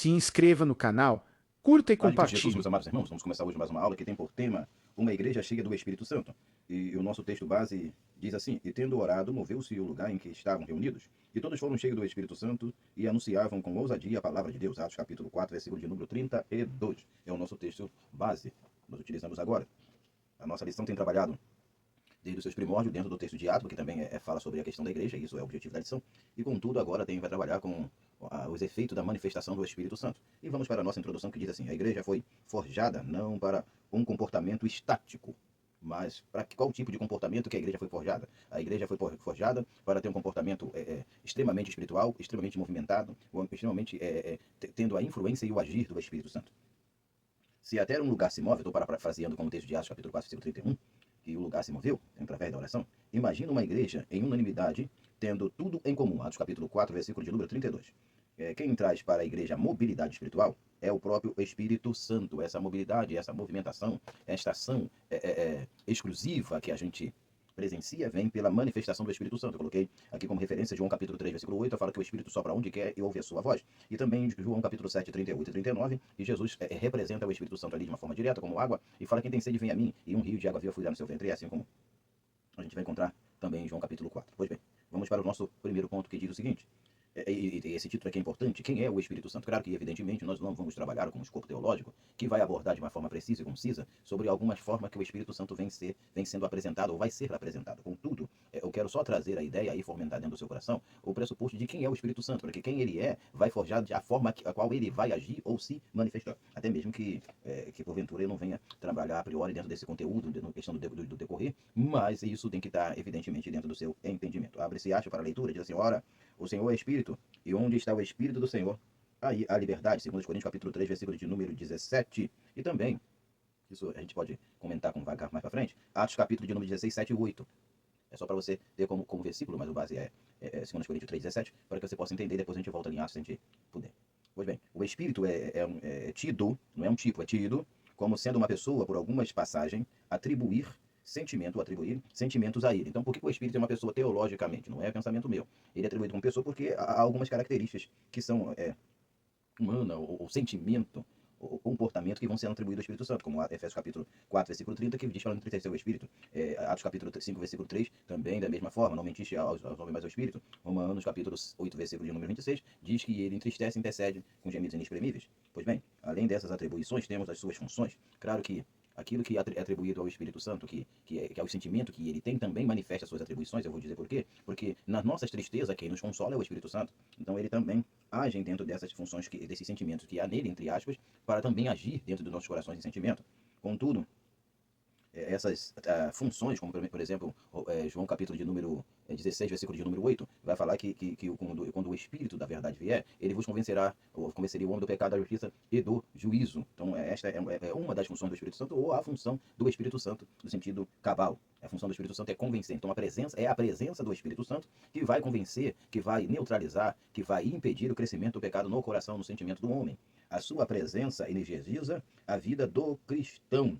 se inscreva no canal, curta e Paz de Jesus, compartilhe. meus amados irmãos, vamos começar hoje mais uma aula que tem por tema uma igreja cheia do Espírito Santo. E o nosso texto base diz assim: E tendo orado, moveu-se o lugar em que estavam reunidos, e todos foram cheios do Espírito Santo e anunciavam com ousadia a palavra de Deus. Atos capítulo 4, versículo de número 32. É o nosso texto base. Nós utilizamos agora. A nossa lição tem trabalhado desde os seus primórdios, dentro do texto de Atos, que também fala sobre a questão da igreja, isso é o objetivo da lição, e contudo agora vai trabalhar com os efeitos da manifestação do Espírito Santo. E vamos para a nossa introdução, que diz assim: a igreja foi forjada não para um comportamento estático, mas para qual tipo de comportamento que a igreja foi forjada? A igreja foi forjada para ter um comportamento extremamente espiritual, extremamente movimentado, extremamente tendo a influência e o agir do Espírito Santo. Se até um lugar se move, estou parafraseando com o texto de Atos capítulo 4, versículo 31, que o lugar se moveu através da oração. Imagina uma igreja em unanimidade, tendo tudo em comum. Atos capítulo 4, versículo de número 32. Quem traz para a igreja a mobilidade espiritual é o próprio Espírito Santo. Essa mobilidade, essa movimentação, esta ação exclusiva que a gente presencia vem pela manifestação do Espírito Santo. Eu coloquei aqui como referência João capítulo 3, versículo 8, fala que o Espírito sopra onde quer e ouve a sua voz. E também João capítulo 7, 38 e 39, e Jesus representa o Espírito Santo ali de uma forma direta, como água, e fala: quem tem sede vem a mim, e um rio de água viva fluirá no seu ventre. E assim como a gente vai encontrar também em João capítulo 4. Pois bem, vamos para o nosso primeiro ponto, que diz o seguinte: esse título aqui é importante. Quem é o Espírito Santo? Claro que, evidentemente, nós não vamos trabalhar com um escopo teológico que vai abordar de uma forma precisa e concisa sobre algumas formas que o Espírito Santo vem sendo apresentado ou vai ser apresentado. Contudo, eu quero só trazer a ideia e fomentar dentro do seu coração o pressuposto de quem é o Espírito Santo, porque quem ele é vai forjar a forma a qual ele vai agir ou se manifestar. Até mesmo que porventura eu não venha trabalhar a priori dentro desse conteúdo, na questão do decorrer, mas isso tem que estar, evidentemente, dentro do seu entendimento. Abre-se acha para a leitura, diz assim: ora, o Senhor é Espírito, e onde está o Espírito do Senhor, aí há liberdade. 2 Coríntios capítulo 3, versículo de número 17. E também, isso a gente pode comentar com vagar mais para frente, Atos capítulo de número 16, 7 e 8. É só para você ter como versículo, mas o base é 2 Coríntios 3, 17, para que você possa entender. Depois a gente volta em Atos se a gente puder. Pois bem, o Espírito é tido, não é um tipo, é tido como sendo uma pessoa, por algumas passagens, atribuir sentimentos a ele. Então, por que o Espírito é uma pessoa teologicamente? Não é pensamento meu. Ele é atribuído como pessoa porque há algumas características que são humana, ou sentimento, ou comportamento que vão sendo atribuídos ao Espírito Santo, como Efésios capítulo 4, versículo 30, que diz falando de entristecer o Espírito. Atos capítulo 5, versículo 3, também da mesma forma: não mentiste aos homens, mas ao Espírito. Romanos capítulo 8, versículo de número 26, diz que ele entristece e intercede com gemidos inexprimíveis. Pois bem, além dessas atribuições, temos as suas funções. Claro que aquilo que é atribuído ao Espírito Santo, que é o sentimento que ele tem, também manifesta suas atribuições. Eu vou dizer por quê. Porque nas nossas tristezas, quem nos consola é o Espírito Santo. Então ele também agem dentro dessas funções, desses sentimentos que há nele, entre aspas, para também agir dentro dos nossos corações e sentimentos. Contudo, essas funções, como por exemplo, João capítulo de número 16, versículo de número 8, vai falar que quando o Espírito da verdade vier, ele vos convencerá, ou convenceria o homem do pecado, da justiça e do juízo. Então, esta é uma das funções do Espírito Santo, ou a função do Espírito Santo, no sentido cabal. A função do Espírito Santo é convencer. Então, a presença do Espírito Santo que vai convencer, que vai neutralizar, que vai impedir o crescimento do pecado no coração, no sentimento do homem. A sua presença energiza a vida do cristão.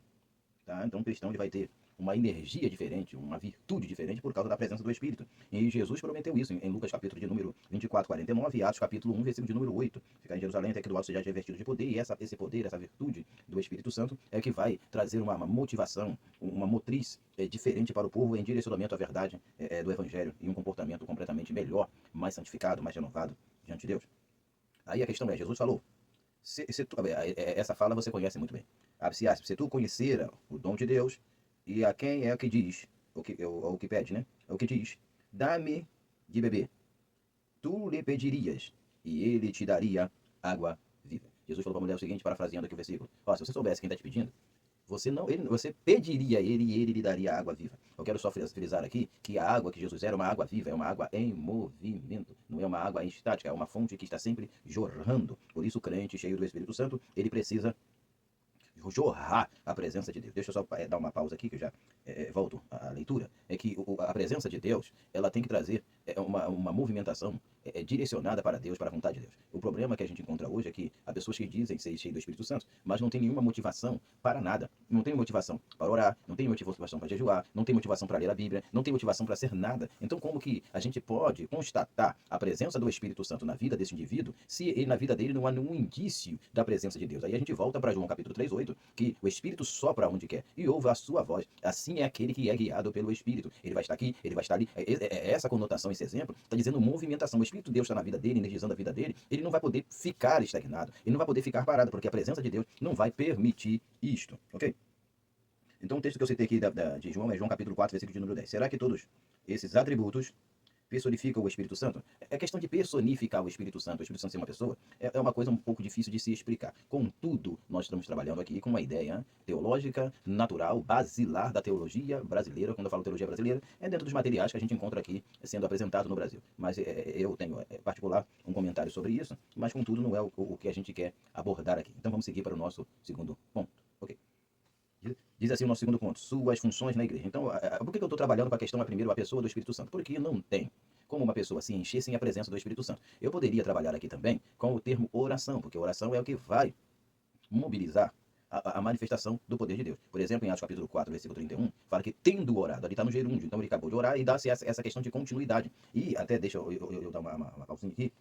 Tá? Então o cristão ele vai ter uma energia diferente, uma virtude diferente por causa da presença do Espírito. E Jesus prometeu isso em Lucas capítulo de número 24, 49 e Atos capítulo 1, versículo de número 8. Ficar em Jerusalém até que do alto seja revestido de poder, e esse poder, essa virtude do Espírito Santo é que vai trazer uma motivação, uma motriz diferente para o povo em direcionamento à verdade do Evangelho e um comportamento completamente melhor, mais santificado, mais renovado diante de Deus. Aí a questão é, Jesus falou, essa fala você conhece muito bem. Se tu conhecera o dom de Deus, e a quem é que diz, o que pede, né? É o que diz: dá-me de beber. Tu lhe pedirias, e ele te daria água viva. Jesus falou para a mulher o seguinte, parafraseando aqui o versículo: se você soubesse quem está te pedindo, você pediria a ele e ele lhe daria água viva. Eu quero só frisar aqui que a água que Jesus era uma água viva, é uma água em movimento, não é uma água estática, é uma fonte que está sempre jorrando. Por isso o crente cheio do Espírito Santo, ele precisa jorrar a presença de Deus. Deixa eu só dar uma pausa aqui, que eu já volto à leitura. É que a presença de Deus, ela tem que trazer uma movimentação direcionada para Deus, para a vontade de Deus. O problema que a gente encontra hoje é que há pessoas que dizem ser cheias do Espírito Santo, mas não tem nenhuma motivação para nada. Não tem motivação para orar, não tem motivação para jejuar, não tem motivação para ler a Bíblia, não tem motivação para ser nada. Então, como que a gente pode constatar a presença do Espírito Santo na vida desse indivíduo se ele, na vida dele não há nenhum indício da presença de Deus? Aí a gente volta para João capítulo 3:8, que o Espírito sopra onde quer e ouve a sua voz. Assim é aquele que é guiado pelo Espírito. Ele vai estar aqui, ele vai estar ali. Essa conotação, esse exemplo, está dizendo movimentação. O Espírito de Deus está na vida dele, energizando a vida dele. Ele não vai poder ficar estagnado, ele não vai poder ficar parado, porque a presença de Deus não vai permitir isto, ok? Então o texto que eu citei aqui de João é João capítulo 4, versículo de número 10. Será que todos esses atributos personificam o Espírito Santo? É questão de personificar o Espírito Santo ser uma pessoa, é uma coisa um pouco difícil de se explicar. Contudo, nós estamos trabalhando aqui com uma ideia teológica, natural, basilar da teologia brasileira. Quando eu falo teologia brasileira, é dentro dos materiais que a gente encontra aqui sendo apresentado no Brasil. Mas eu tenho, particular, um comentário sobre isso, mas contudo não é o que a gente quer abordar aqui. Então vamos seguir para o nosso segundo ponto. Ok. Diz assim o nosso segundo ponto, suas funções na igreja. Então, por que eu estou trabalhando com a questão, primeiro, a pessoa do Espírito Santo? Porque não tem como uma pessoa se encher sem a presença do Espírito Santo. Eu poderia trabalhar aqui também com o termo oração, porque oração é o que vai mobilizar a manifestação do poder de Deus. Por exemplo, em Atos capítulo 4, versículo 31, fala que tendo orado, ali está no gerúndio, então ele acabou de orar e dá-se essa questão de continuidade. E até, deixa eu dar uma pausinha aqui,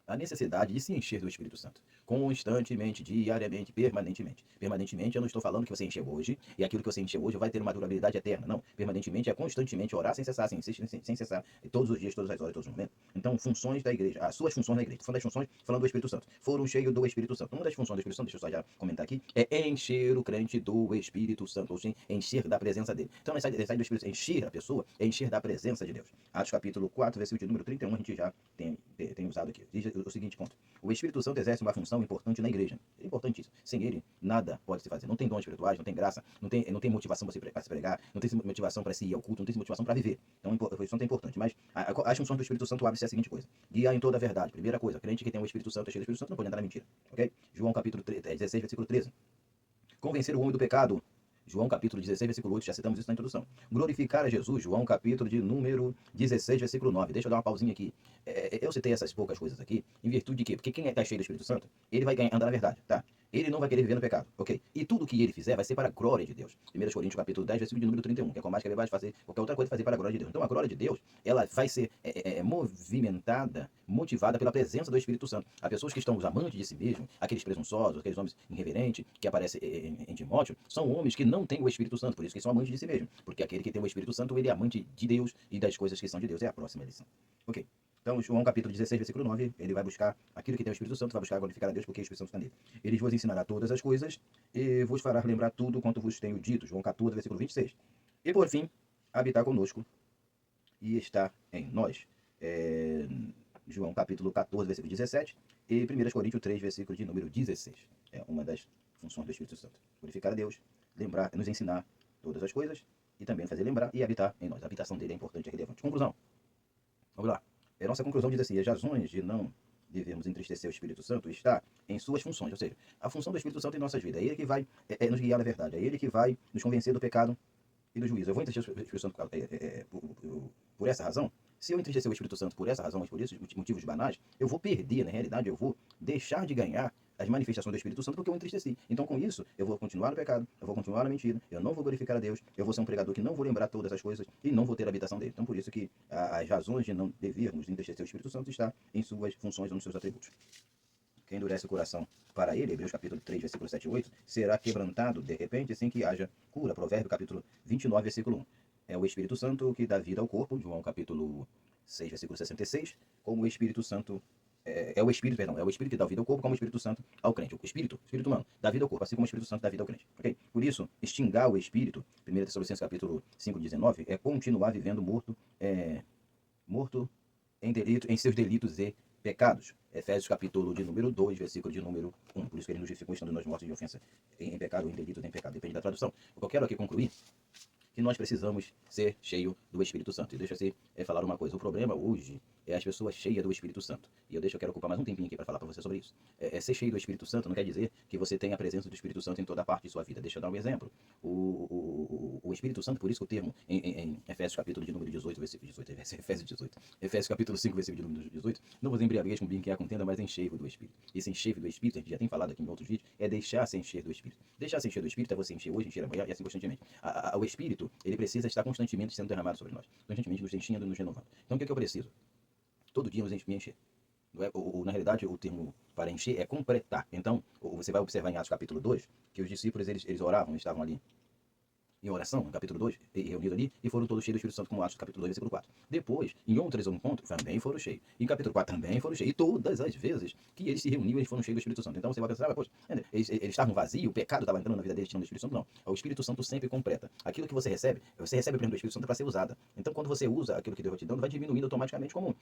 a necessidade de se encher do Espírito Santo, constantemente, diariamente, permanentemente. Permanentemente, eu não estou falando que você encheu hoje, e aquilo que você encheu hoje vai ter uma durabilidade eterna. Não, permanentemente é constantemente orar sem cessar, sem cessar, todos os dias, todas as horas, todos os momentos. Então, funções da igreja, as suas funções na igreja, falando das funções, falando do Espírito Santo, foram cheios do Espírito Santo. Uma das funções do Espírito Santo, deixa eu só já comentar aqui, é encher o crente do Espírito Santo, ou seja, encher da presença dele. Então, essa ideia do Espírito Santo, encher a pessoa, é encher da presença de Deus. Atos capítulo 4, versículo de número 31, a gente já tem usado aqui. Diz o seguinte ponto. O Espírito Santo exerce uma função importante na igreja. É importantíssimo. Sem ele, nada pode se fazer. Não tem dons espirituais, não tem graça, não tem motivação para se pregar, não tem motivação para se ir ao culto, não tem motivação para viver. Então, isso não é importante. Mas as funções do Espírito Santo abrem-se a seguinte coisa. Guiar em toda a verdade. Primeira coisa, crente que tem o Espírito Santo, é cheio do Espírito Santo, não pode entrar na mentira. Ok? João capítulo 16, versículo 13. Convencer o homem do pecado. João capítulo 16, versículo 8, já citamos isso na introdução. Glorificar a Jesus, João capítulo de número 16, versículo 9. Deixa eu dar uma pausinha aqui. Eu citei essas poucas coisas aqui, em virtude de quê? Porque quem está cheio do Espírito Santo, ele vai andar na verdade, tá? Ele não vai querer viver no pecado, ok? E tudo que ele fizer vai ser para a glória de Deus. 1 Coríntios capítulo 10, versículo de número 31, que é com mais que ele vai fazer, qualquer outra coisa fazer para a glória de Deus. Então a glória de Deus, ela vai ser movimentada, motivada pela presença do Espírito Santo. Há pessoas que estão os amantes de si mesmo, aqueles presunçosos, aqueles homens irreverentes, que aparecem em Timóteo, são homens que não têm o Espírito Santo, por isso que são amantes de si mesmo. Porque aquele que tem o Espírito Santo, ele é amante de Deus e das coisas que são de Deus. É a próxima lição. Ok. Então, João capítulo 16, versículo 9, ele vai buscar aquilo que tem o Espírito Santo, vai buscar glorificar a Deus, porque o Espírito Santo está nele. Ele vos ensinará todas as coisas e vos fará lembrar tudo quanto vos tenho dito. João 14, versículo 26. E por fim, habitar conosco e estar em nós. João capítulo 14, versículo 17 e 1 Coríntios 3, versículo de número 16. É uma das funções do Espírito Santo. Glorificar a Deus, lembrar, nos ensinar todas as coisas e também fazer lembrar e habitar em nós. A habitação dele é importante e relevante. Conclusão. Vamos lá. A nossa conclusão diz assim, as razões de não devemos entristecer o Espírito Santo está em suas funções, ou seja, a função do Espírito Santo em nossas vidas. É ele que vai nos guiar na verdade, é ele que vai nos convencer do pecado e do juízo. Eu vou entristecer o Espírito Santo por essa razão. Se eu entristecer o Espírito Santo por essa razão, mas por esses motivos banais, eu vou perder, na realidade, eu vou deixar de ganhar as manifestações do Espírito Santo porque eu entristeci. Então, com isso, eu vou continuar no pecado, eu vou continuar na mentira, eu não vou glorificar a Deus, eu vou ser um pregador que não vou lembrar todas essas coisas e não vou ter a habitação dele. Então, por isso que as razões de não devermos entristecer o Espírito Santo está em suas funções ou nos seus atributos. Quem endurece o coração para ele, Hebreus capítulo 3, versículo 7 e 8, será quebrantado de repente sem que haja cura. Provérbio capítulo 29, versículo 1. É o Espírito Santo que dá vida ao corpo, João capítulo 6, versículo 66, como o Espírito Santo é o Espírito que dá vida ao corpo, como o Espírito Santo ao crente. O Espírito humano, dá vida ao corpo, assim como o Espírito Santo dá vida ao crente. Okay? Por isso, extingar o Espírito, 1 Tessalonicenses capítulo 5, 19, é continuar vivendo morto em seus delitos e pecados. Efésios capítulo de número 2, versículo de número 1. Por isso que ele nos justificou estando nós mortos de ofensa em pecado, ou em delitos em pecado. Depende da tradução. O que eu quero aqui concluir que nós precisamos ser cheio do Espírito Santo. E deixa eu falar uma coisa. O problema hoje é as pessoas cheias do Espírito Santo. E eu quero ocupar mais um tempinho aqui para falar para você sobre isso. Ser cheio do Espírito Santo não quer dizer que você tem a presença do Espírito Santo em toda parte de sua vida. Deixa eu dar um exemplo. O Espírito Santo, por isso que o termo em Efésios capítulo de número 18, versículo 18, Efésios 18, Efésios capítulo 5, versículo de número 18, não vos embriagueis com vinho que há contenda, mas enchei-vos do Espírito. Esse encher do Espírito, a gente já tem falado aqui em outros vídeos, é deixar-se encher do Espírito. Deixar-se encher do Espírito é você encher hoje, encher amanhã e assim constantemente. O Espírito, ele precisa estar constantemente sendo derramado sobre nós, constantemente nos enchendo e nos renovando. Então o que eu preciso? Todo dia me encher. Não é, na realidade, o termo para encher é completar. Então, você vai observar em Atos capítulo 2, que os discípulos, eles oravam, estavam ali em oração, no capítulo 2, reunidos ali, e foram todos cheios do Espírito Santo, como Atos capítulo 2, versículo 4. Depois, em outros encontros, também foram cheios. Em capítulo 4 também foram cheios. E todas as vezes que eles se reuniam, eles foram cheios do Espírito Santo. Então você vai pensar, poxa, eles estavam vazios, o pecado estava entrando na vida deles, tirando do Espírito Santo. Não. O Espírito Santo sempre completa. Aquilo que você recebe a prenda do Espírito Santo para ser usada. Então quando você usa aquilo que Deus vai te dando, vai diminuindo automaticamente como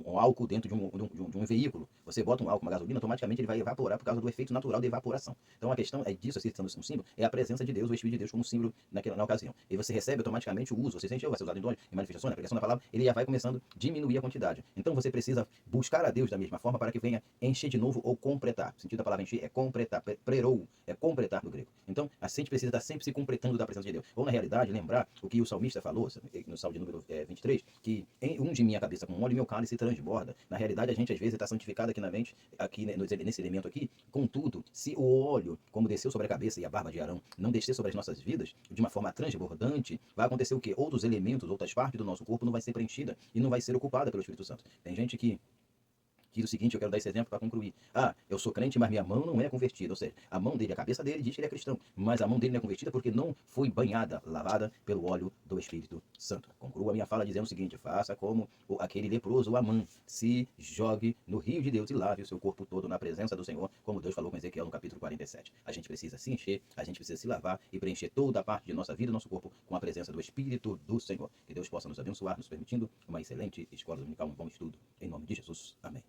um álcool dentro de um veículo. Você bota um álcool, uma gasolina, automaticamente ele vai evaporar por causa do efeito natural de evaporação. Então a questão é disso, assim, sendo um símbolo, é a presença de Deus, o Espírito de Deus como símbolo na ocasião. E você recebe automaticamente o uso, você sente, vai ser usado em dons, em manifestações, na pregação da palavra, ele já vai começando a diminuir a quantidade. Então você precisa buscar a Deus da mesma forma para que venha encher de novo ou completar. O sentido da palavra encher é completar, prerou, é completar do grego. Então a gente precisa estar sempre se completando da presença de Deus. Ou na realidade, lembrar o que o salmista falou, no salmo de número 23, que unge minha cabeça com óleo e meu cálice transborda. Na realidade, a gente às vezes está santificado aqui na mente, aqui nesse elemento aqui. Contudo, se o óleo, como desceu sobre a cabeça e a barba de Arão, não descer sobre as nossas vidas de uma forma transbordante, vai acontecer o quê? Outros elementos, outras partes do nosso corpo não vai ser preenchida e não vai ser ocupada pelo Espírito Santo. Tem gente que diz o seguinte, eu quero dar esse exemplo para concluir. Eu sou crente, mas minha mão não é convertida. Ou seja, a mão dele, a cabeça dele diz que ele é cristão, mas a mão dele não é convertida porque não foi banhada, lavada pelo óleo do Espírito Santo. Concluo a minha fala dizendo o seguinte, faça como aquele leproso, o Amã, se jogue no rio de Deus e lave o seu corpo todo na presença do Senhor, como Deus falou com Ezequiel no capítulo 47. A gente precisa se encher, a gente precisa se lavar e preencher toda a parte de nossa vida e nosso corpo com a presença do Espírito do Senhor. Que Deus possa nos abençoar, nos permitindo uma excelente escola dominical, um bom estudo. Em nome de Jesus. Amém.